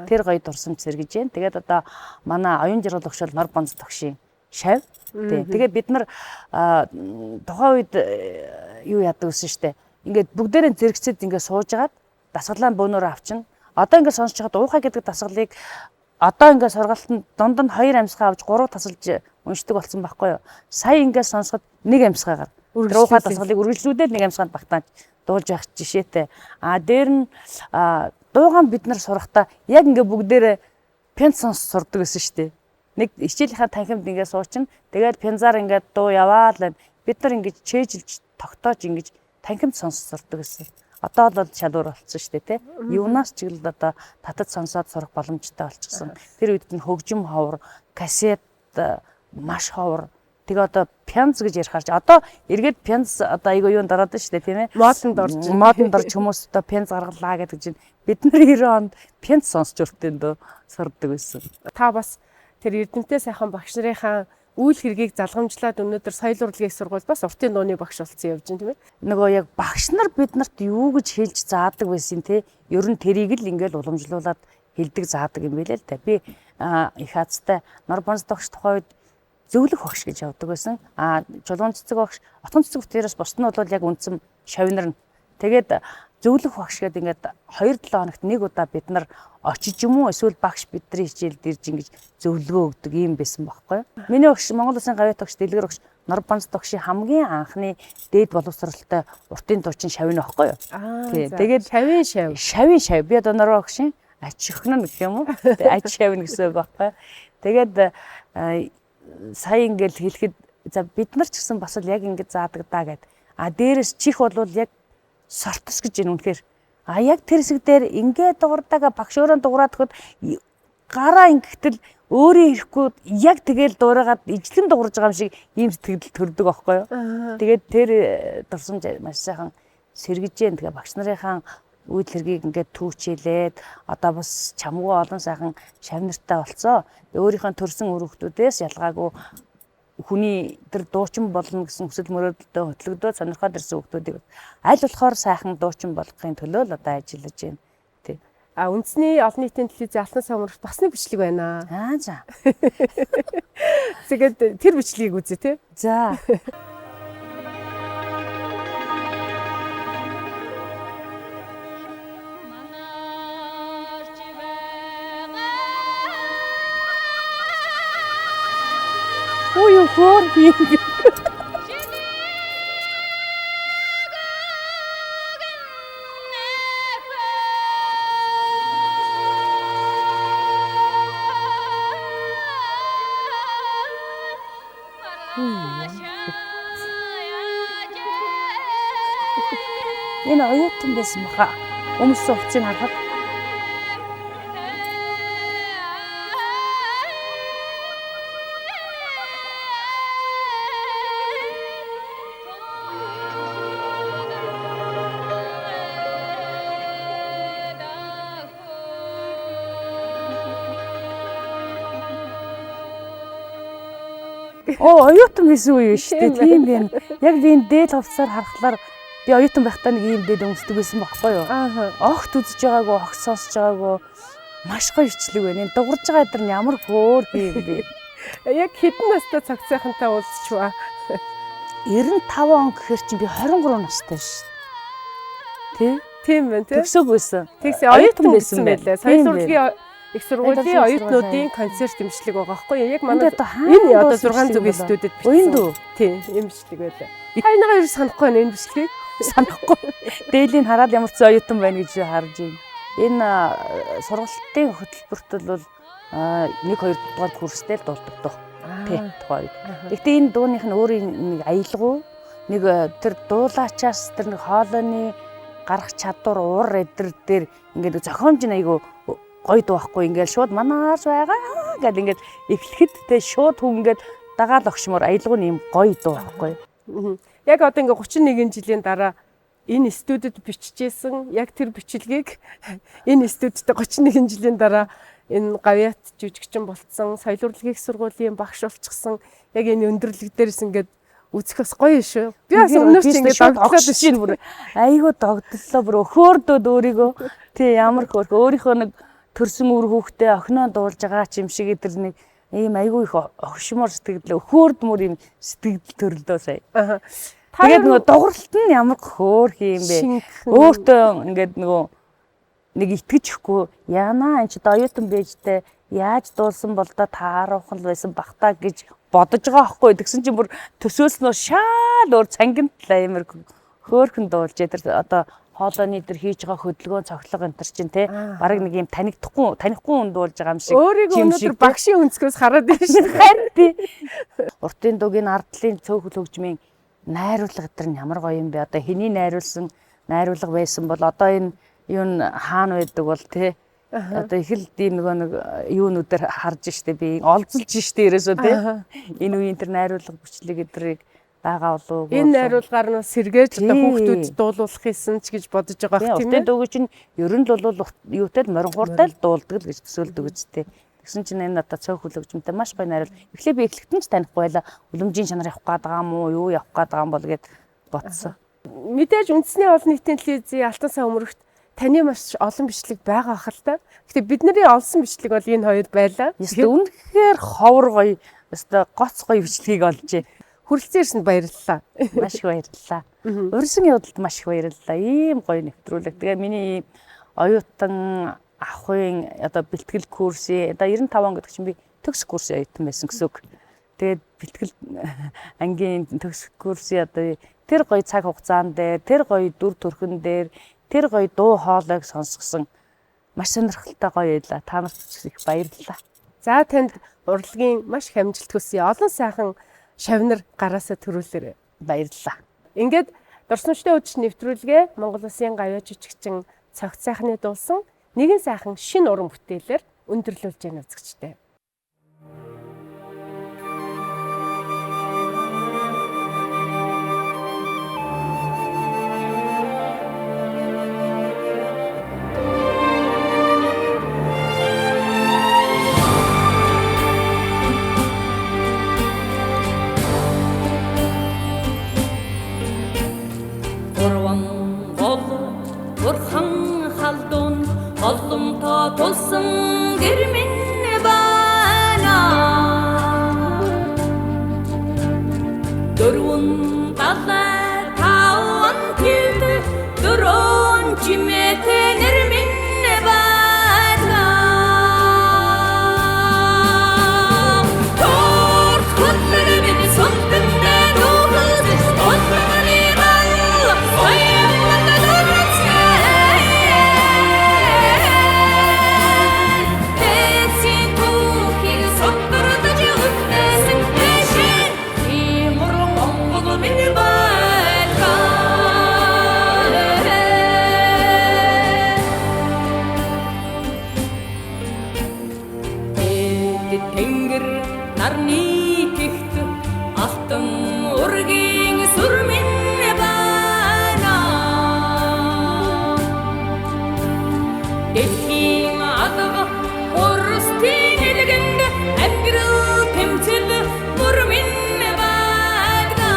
Тэр гоё дурсамж сэргэж байна. Тэгээд одоо манай оюун жаргал огш бол нор банз тогшийн шав. Тэгээд бид нар тухайн үед юу яадаг гэсэн штэ. Ингээд бүгдээрээ зэрэгцээд ингээд сууж агаад дасгалаан бөөнөөр авчна. Одоо ингээд сонсож байхад уухай гэдэг дасгалыг одоо ингээд сургалтанд дунд нь 2 амьсгаа авч 3 тасалж уншдаг болсон байхгүй юу? Сая ингээд сонсоход 1 амьсгаагаар уухай дасгалыг үргэлжлүүлээд 1 амьсгаанд багтааж дуулж байх жишээтэй. Дээр нь дуугаан бид нар сурахдаа яг ингээд бүгдээрээ пенц сонс сурдаг гэсэн штэ. Нэг хичээлийнхаа танхимд ингээд суучна. Тэгээд пензаар ингээд дуу яваал бид нар ингээд чэйжилж тогтоож ингээд танхимд сонс сурдаг гэсэн. Одоо л шалуур болсон шүү дээ тий. Юунаас ч л одоо татад сонсоод сурах боломжтой болчихсон. Тэр үед нь хөгжим ховор, касет маш ховор. Тэгээ одоо пянз гэж ярихаар ч одоо эргээд пянз одоо айгүй юунд ороод шүү дээ тийм ээ. Модонд орж хүмүүс одоо пянз гаргалаа гэдэг чинь бид нар 90 онд пянз сонсч өртөндөө сурдаг байсан. Та бас тэр Эрдэмтдээ сайхан багш нарынхаа үйл хэргийг залгамжлаад өнөөдөр соёл урлагийн их сургууль бас уртын дууны багш болсон явж байна тийм ээ. Нөгөө яг багш нар биднэрт юу гэж хэлж заадаг байсан те. Ер нь тэрийг л ингээл уламжлуулад хэлдэг заадаг юм билээ л да. Би их хацтай Норбонс тогш тухайд зөвлөх багш гэж явдаг байсан. Чулуун цэцэг багш, отгон цэцэг бүтээрээс бусд нь бол яг үндсэн шавнар нь. Тэгээд зөвлөх багш гэдэг ингээд 2-7 хоногт нэг удаа бид нар очиж юм уу эсвэл багш бидний хичээлд ирж ингэж зөвлөгөө өгдөг юм байсан байхгүй юу. Миний багш Монгол Улсын гавьяа тогш дэлгэр багш Норбонс тогшийн хамгийн анхны дээд боловсралтай уртын дуучин шавны байхгүй юу. Тэгээд шавын шав би одоо Норбонс багшийн ач өхнө гэх юм уу. Ач шавна гэсэн үг байхгүй юу. Тэгээд сая ингээл хэлэхэд за бид нар ч гэсэн бас л яг ингэж заадаг даа гэд. Дээрээс чих бол яг сортос гэж юм үнэхээр. Яг тэр хэсэг дээр ингээд дуурдаага багш өөрөө дуурайд хөхөд гараа ингэхтэл өөрөө ирэхгүй яг тэгэл дуурайгаад ижлэн дуурж байгаа юм шиг ийм сэтгэл төрдөг байхгүй юу. Тэгээд тэр дурсамж маш сайхан сэргэж जैन. Тэгээ багш нарынхаа үйл хэргийг ингээд түүчээлээд одоо бас чамгүй олон сайхан шавнартай болцоо. Өөрийнхөө төрсэн үр хөвгтүүдээс ялгаагүй хүний тэр дуучин болно гэсэн хүсэл мөрөөдөлтөд хөтлөгдөө сонирхоод ирсэн хүүхдүүдийг аль болохоор сайхан дуучин болгохын төлөө л одоо ажиллаж байна. Тий. Үндэсний олон нийтийн телевизийн алтан савмарт бас нэг бичлэг байна. За. Тэгээд тэр бичлэгийг үзье тий. За. Ой, хоор би. Энэ оюутан байсан баха. Өмссөн хувцсыг харахад оюутан байсан үе шүү дээ. Тийм байна. Яг би энэ дээд хувцсаар харахаар би оюутан байхдаа нэг ийм дээд өмсдөг байсан байхгүй юу? Огт үзэж байгаагүй, огт сонсож байгаагүй маш гоё бичлэг байна. Энэ дуурж байгаа дэр нь ямар хөөр юм бэ? Яг хэдэн настай цагцайхантай уулзчихваа. 95 он гэхэр чинь би 23 настай шүү. Тий? Тийм байна тий. Төгсөөг байсан. Тэгсэн оюутан байсан байлаа. Соёл урлагийн их сургуулийн оюутнуудын концерт имжлэг байгаа байхгүй юу? Яг манай энэ одоо 6 зүгийн студид бичсэн. Тийм, имжлэг байлаа. Хайнагаа юу санахгүй байна энэ бичлэгийг? Санахгүй. Дээлийг хараад ямар ч оюутан байна гэж харж байна. Энэ сургалтын хөтөлбөрт бол 1-2 дугаар курстэй л дуулдаг доо. Тий, тухай. Гэхдээ энэ дууных нь өөрийн нэг аялгау, нэг тэр дуулаачаас тэр нэг хоолойны гарах чадвар, уур эдэр дээр ингээд зохиомж нь айгу гоё дуу байхгүй ингээд шууд манаарч байгаа гэд ингээд эхлэхэд те шууд хүн ингээд дагаал огшмоор аялгау нь юм гоё дуу байхгүй. Яг одоо ингээд 31 жилийн дараа энэ студид биччихсэн яг тэр бичлэгийг энэ студид 31 жилийн дараа энэ гавьяат жүжигчин болцсон, соёл урлагийн сургуулийн багш болчихсон яг энэ өндөрлөг дээрс ингээд үзэх бас гоё шүү. Би бас өмнөөс ч ингээд догтлоод чинь бүр айгуу догтлоо бүр өхөөрдөөд өөрийгөө тий ямар хөөрх өөрийнхөө нэг төрсөн үр хүүхдээ охиноо дуулж байгаа ч юм шиг тэр нэг ийм айгүй их огшмор сэтгэл өхөөрд мөр юм сэтгэл төрлөө сая. Тэгээд нөгөө дууралт нь ямар хөөрх юм бэ? Өөртөө ингээд нөгөө нэг итгэжхгүй яанаа энэ ч оюутан бэжтэй яаж дуулсан бол да тааруухан байсан бахтаа гэж бодож байгаа байхгүй. Тэгсэн чинь бүр төсөөлснөө шаал өөр цангинт амар хөөрхөн дуулж тэр одоо хоолойны дээр хийж байгаа хөдөлгөөн цоглого энэ төр чинь те бараг нэг юм танихгүй хүн дуулж байгаа юм шиг. Өөрийгөө өнөөдөр багшийн өнцгөөс хараад байна шүү. Харин тий. Уртын дугийн ардлын цөөхөл хөгжмийн найруулга тэр нь ямар гоё юм бэ? Одоо хэний найруулсан найруулга байсан бол одоо энэ юу н хаана байдаг бол тий одоо их л тийм нэг юунуудаар харж штэ би олзолж штэ ерөөсөө тий энэ үеийн тэр найруулга бичлэг эдрийг байгаа болов уу Энэ найруулгаар нь сэргээж одоо хүүхдүүд дуулуулах хийсэн ч гэж бодож байгаа тийм үү. Дөгөж нь ер нь л бол юутай л моринхууртай л дуулдаг л гэж төсөөлдөг үстэй. Тэгсэн чинь энэ одоо цог хүлэгжмтэй маш гоё найруул. Эхлээ би эхлэхдээ ч танихгүй байла. Үлэмжийн чанар явах гээд байгаа юм уу? Юу явах гээд байгаа юм бол гэд бодсон. Мэдээж үндэсний олон нийтийн телевизийн Алтан сан өмөрөгт таны маш олон бичлэг байгаа хэл та. Гэтэ бидний олсон бичлэг бол энэ хоёр байлаа. Үнэхээр ховор гоё. Өстө гоц гоё бичлэгийг олжээ. Хүрэлцэн ирсэнд баярлалаа. Маш их баярлалаа. Урьсан явдалд маш их баярлалаа. Ийм гоё нэвтрүүлэг. Тэгээ миний оюутан ахын одоо бэлтгэл курсын одоо 95 он гэдэг чинь би төгс курсын оюутан байсан гэсэн үг. Тэгээд бэлтгэл ангийн төгс курсын одоо тэр гоё цаг хугацаанд дээр тэр гоё дүр төрхөн дээр тэр гоё дуу хоолойг сонсгосон маш сонирхолтой гоё байлаа. Та нарт их баярлалаа. За танд урлагийн маш их амжилт хүсье. Олон сайхан шавнар гараасаа төрүүлээрэй. Баярлалаа. Ингээд дурсамжтай үдшин нэвтрүүлгээ Монгол Улсын гавьяа жүжигчин Цогт сайхны дуулсан нэгэн сайхан шин уран бүтээлээр өндөрлүүлж яана үзэгчтэй. Олонтой тулсан гэр минь байна. Дөрвөн талай таван тэд дөрөн чимэт нэр минь байна. Торт хөтлөр минь сонтөндө дүүхэж сонтөний бал оён Тэнгэр нарны гихт алтан ургийн сүр минь байна. Дэлхийн адга урстын элгэнд амьдрал тэмцэл мөр минь байна.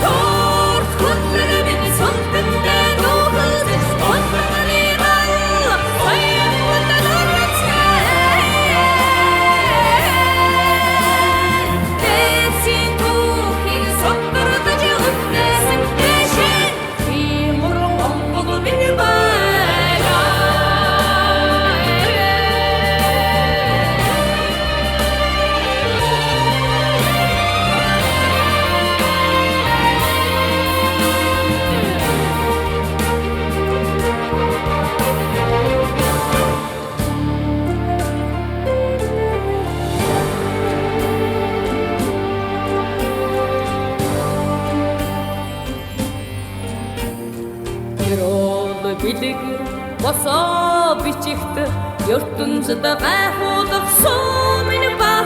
Торт хөтлөр минь сонтөндө дүүхэж сонтоний бал оён билэг босоо бичихт ертөнцид гайхуулах сум минь ба